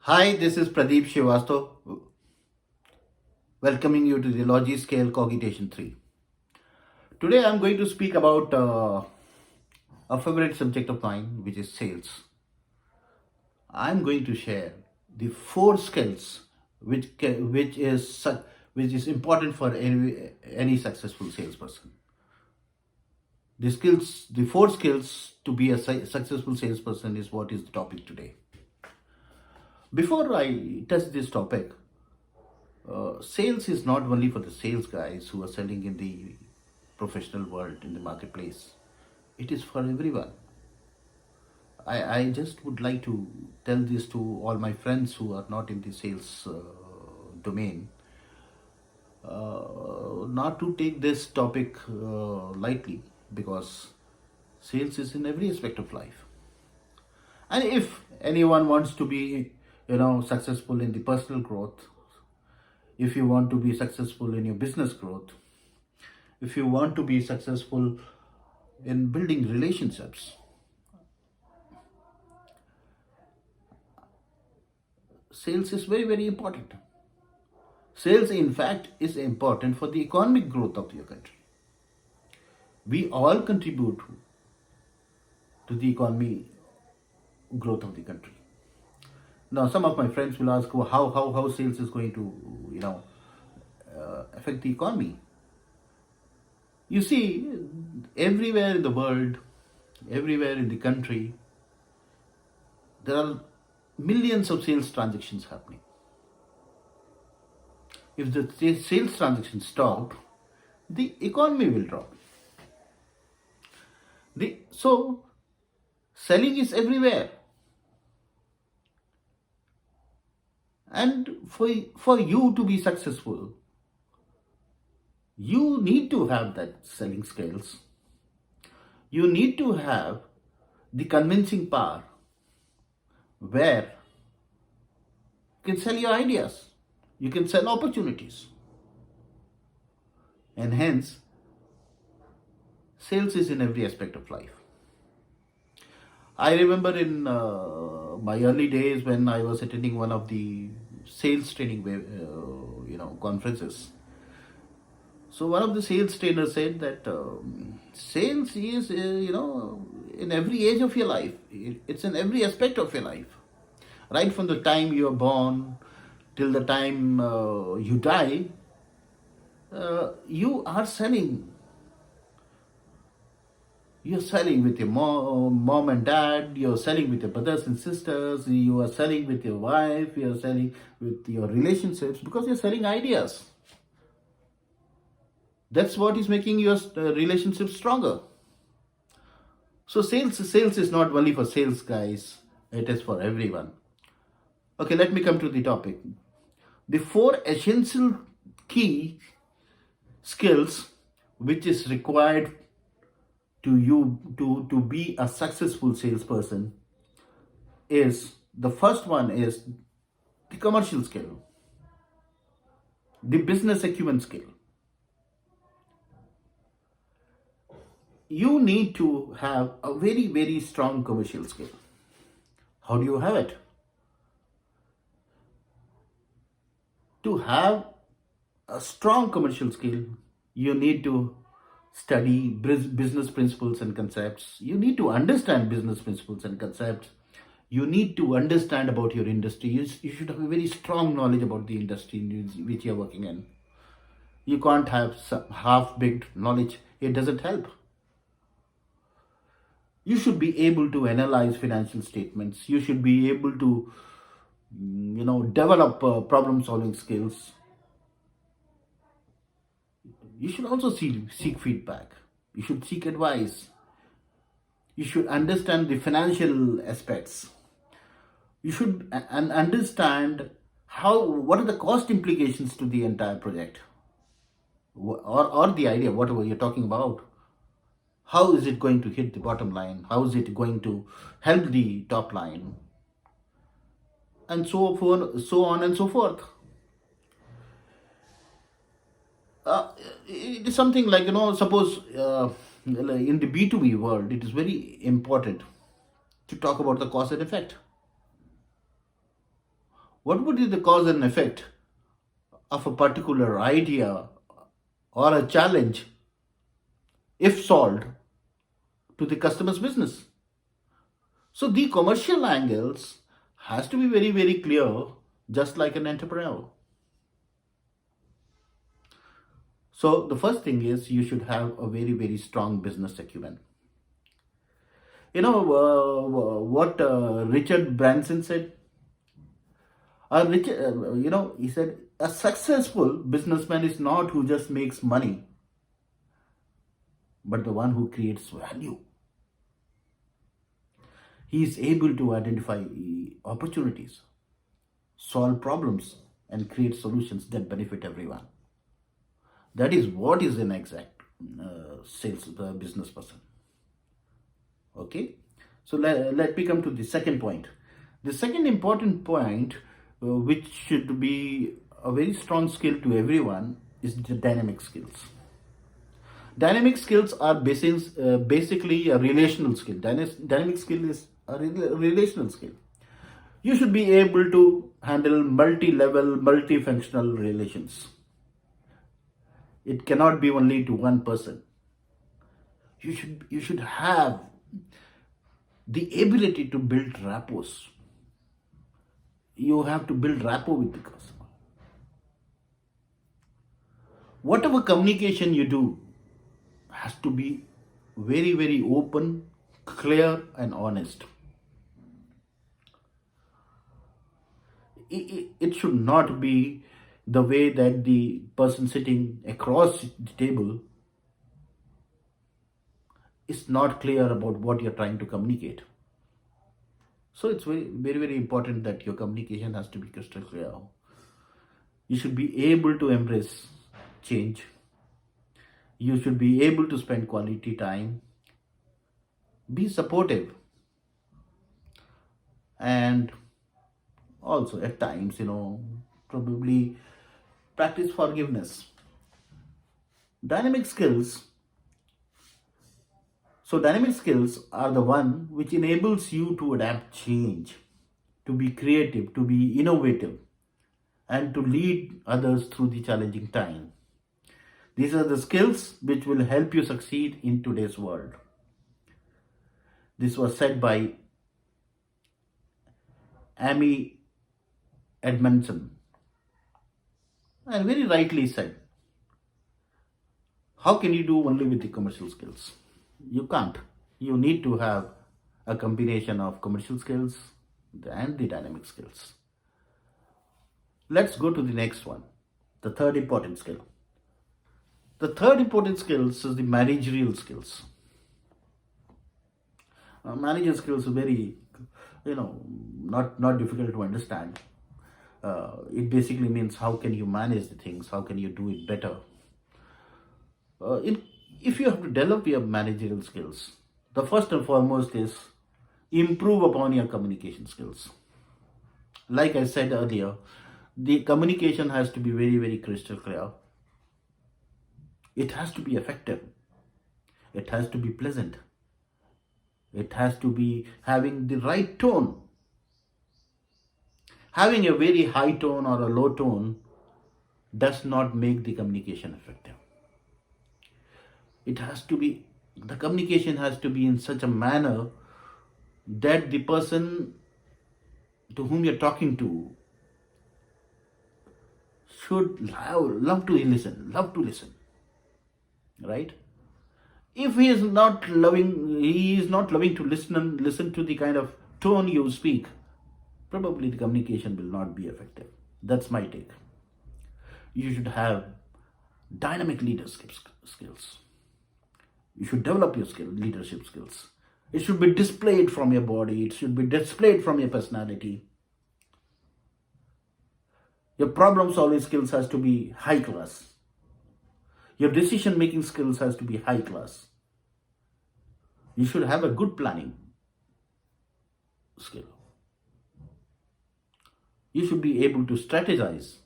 Hi, this is Pradeep Shivasto, welcoming you to the LogiScale Cogitation 3. Today I'm going to speak about a favorite subject of mine, which is sales. I'm going to share the four skills which is important for any successful salesperson. The four skills to be a successful salesperson is what is the topic today. Before I touch this topic, sales is not only for the sales guys who are selling in the professional world, in the marketplace. It is for everyone. I just would like to tell this to all my friends who are not in the sales domain, not to take this topic lightly, because sales is in every aspect of life. And if anyone wants to be, successful in the personal growth, if you want to be successful in your business growth, if you want to be successful in building relationships, sales is very, very important. Sales, in fact, is important for the economic growth of your country. We all contribute to the economy growth of the country. Now, some of my friends will ask, well, how sales is going to, affect the economy. You see, everywhere in the world, everywhere in the country, there are millions of sales transactions happening. If the sales transactions stop, the economy will drop. So selling is everywhere. And for you to be successful, you need to have that selling skills. You need to have the convincing power where you can sell your ideas, you can sell opportunities. And hence, sales is in every aspect of life. I remember in my early days when I was attending one of the sales training, conferences. So one of the sales trainers said that sales is, in every age of your life. It's in every aspect of your life. Right from the time you are born till the time you die, you are selling. You're selling with your mom and dad, you're selling with your brothers and sisters, you are selling with your wife, you're selling with your relationships, because you're selling ideas. That's what is making your relationship stronger. So sales is not only for sales guys, it is for everyone. Okay, let me come to the topic. The four essential key skills which is required to be a successful salesperson is, the first one is the commercial skill, the business acumen skill. You need to have a very, very strong commercial skill. How do you have it? To have a strong commercial skill, you need to study business principles and concepts. You need to understand business principles and concepts. You need to understand about your industry. You should have a very strong knowledge about the industry in which you're working in. You can't have some half-baked knowledge. It doesn't help. You should be able to analyze financial statements. You should be able to, develop problem-solving skills. You should also seek feedback. You should seek advice. You should understand the financial aspects. You should understand what are the cost implications to the entire project, or the idea, whatever you're talking about. How is it going to hit the bottom line? How is it going to help the top line? And so on and so forth. It is something like, suppose in the B2B world, it is very important to talk about the cause and effect. What would be the cause and effect of a particular idea or a challenge if solved to the customer's business? So the commercial angles has to be very, very clear, just like an entrepreneur. So the first thing is you should have a very, very strong business acumen. You know what Richard Branson said? He said, a successful businessman is not who just makes money, but the one who creates value. He is able to identify opportunities, solve problems, and create solutions that benefit everyone. That is what is an exact sales business person. Okay, so let me come to the second point. The second important point, which should be a very strong skill to everyone, is the dynamic skills. Dynamic skills are basically a relational skill. Dynamic skill is a relational skill. You should be able to handle multi-level, multifunctional relations. It cannot be only to one person. You should have the ability to build rapport. You have to build rapport with the customer. Whatever communication you do has to be very, very open, clear, and honest. It should not be the way that the person sitting across the table is not clear about what you're trying to communicate. So it's very, very, very important that your communication has to be crystal clear. You should be able to embrace change. You should be able to spend quality time. Be supportive. And also at times, probably practice forgiveness. Dynamic skills. So dynamic skills are the one which enables you to adapt change, to be creative, to be innovative, and to lead others through the challenging time. These are the skills which will help you succeed in today's world. This was said by Amy Edmondson, and very rightly said. How can you do only with the commercial skills? You can't. You need to have a combination of commercial skills and the dynamic skills. Let's go to the next one, the third important skill. The third important skills is the managerial skills. Manager skills are very, not difficult to understand. It basically means how can you manage the things, how can you do it better. If you have to develop your managerial skills, the first and foremost is improve upon your communication skills. Like I said earlier, the communication has to be very, very crystal clear. It has to be effective. It has to be pleasant. It has to be having the right tone. Having a very high tone or a low tone does not make the communication effective. The communication has to be in such a manner that the person to whom you're talking to should love to listen, right? If he is not loving to listen to the kind of tone you speak, probably the communication will not be effective. That's my take. You should have dynamic leadership skills. You should develop your leadership skills. It should be displayed from your body. It should be displayed from your personality. Your problem solving skills has to be high class. Your decision making skills has to be high class. You should have a good planning skill. You should be able to strategize.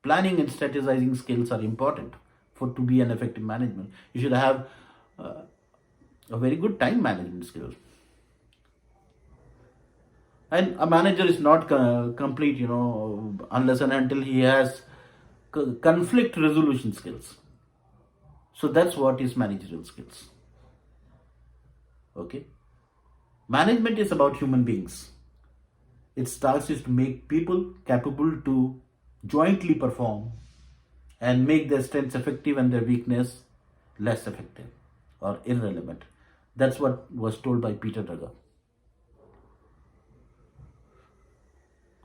Planning and strategizing skills are important to be an effective management. You should have a very good time management skill. And a manager is not complete, unless and until he has conflict resolution skills. So that's what is managerial skills. Okay. Management is about human beings. Its task is to make people capable to jointly perform and make their strengths effective and their weakness less effective or irrelevant. That's what was told by Peter Drucker.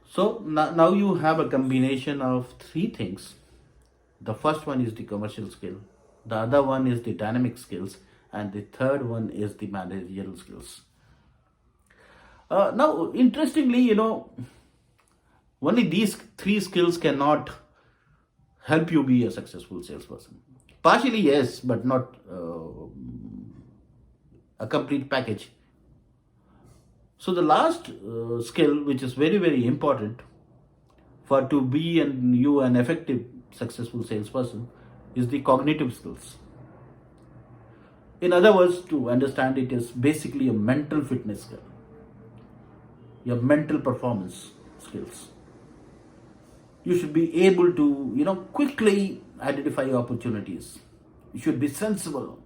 So now you have a combination of three things. The first one is the commercial skill, the other one is the dynamic skills, and the third one is the managerial skills. Now, interestingly, only these three skills cannot help you be a successful salesperson. Partially, yes, but not a complete package. So the last skill, which is very very important for to be an effective successful salesperson, is the cognitive skills. In other words, to understand it is basically a mental fitness skill, your mental performance skills. You should be able to quickly identify opportunities. You should be sensible.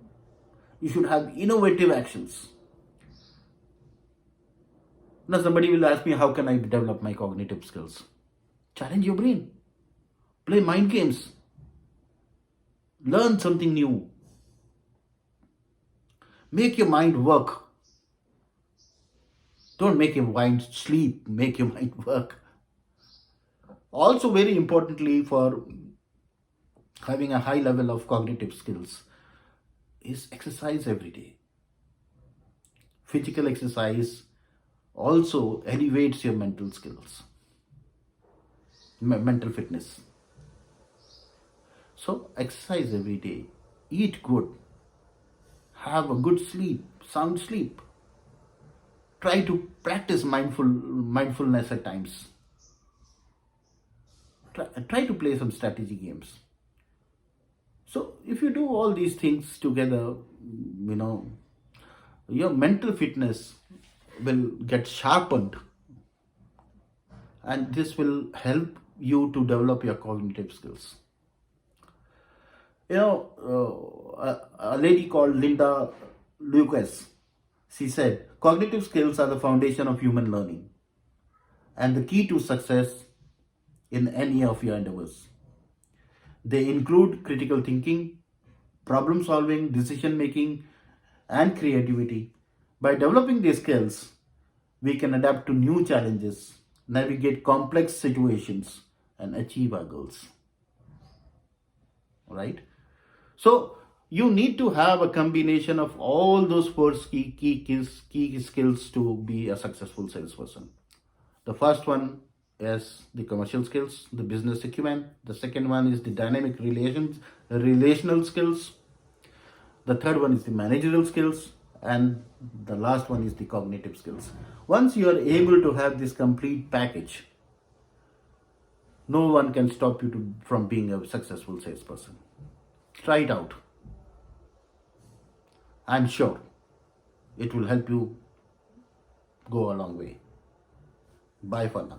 You should have innovative actions. Now somebody will ask me, how can I develop my cognitive skills? Challenge your brain. Play mind games. Learn something new. Make your mind work. Don't make your mind sleep. Make your mind work. Also, very importantly, for having a high level of cognitive skills is exercise every day. Physical exercise also elevates your mental skills, mental fitness. So exercise every day, eat good, have a good sleep, sound sleep. Try to practice mindfulness at times. Try to play some strategy games. So if you do all these things together, your mental fitness will get sharpened, and this will help you to develop your cognitive skills. A lady called Linda Lucas, she said, cognitive skills are the foundation of human learning and the key to success in any of your endeavors. They include critical thinking, problem solving, decision making, and creativity. By developing these skills, we can adapt to new challenges, navigate complex situations, and achieve our goals. Right? So, you need to have a combination of all those four key skills to be a successful salesperson. The first one is the commercial skills, the business acumen. The second one is the dynamic relational skills. The third one is the managerial skills, and the last one is the cognitive skills. Once you are able to have this complete package, no one can stop you from being a successful salesperson. Try it out. I'm sure it will help you go a long way. Bye for now.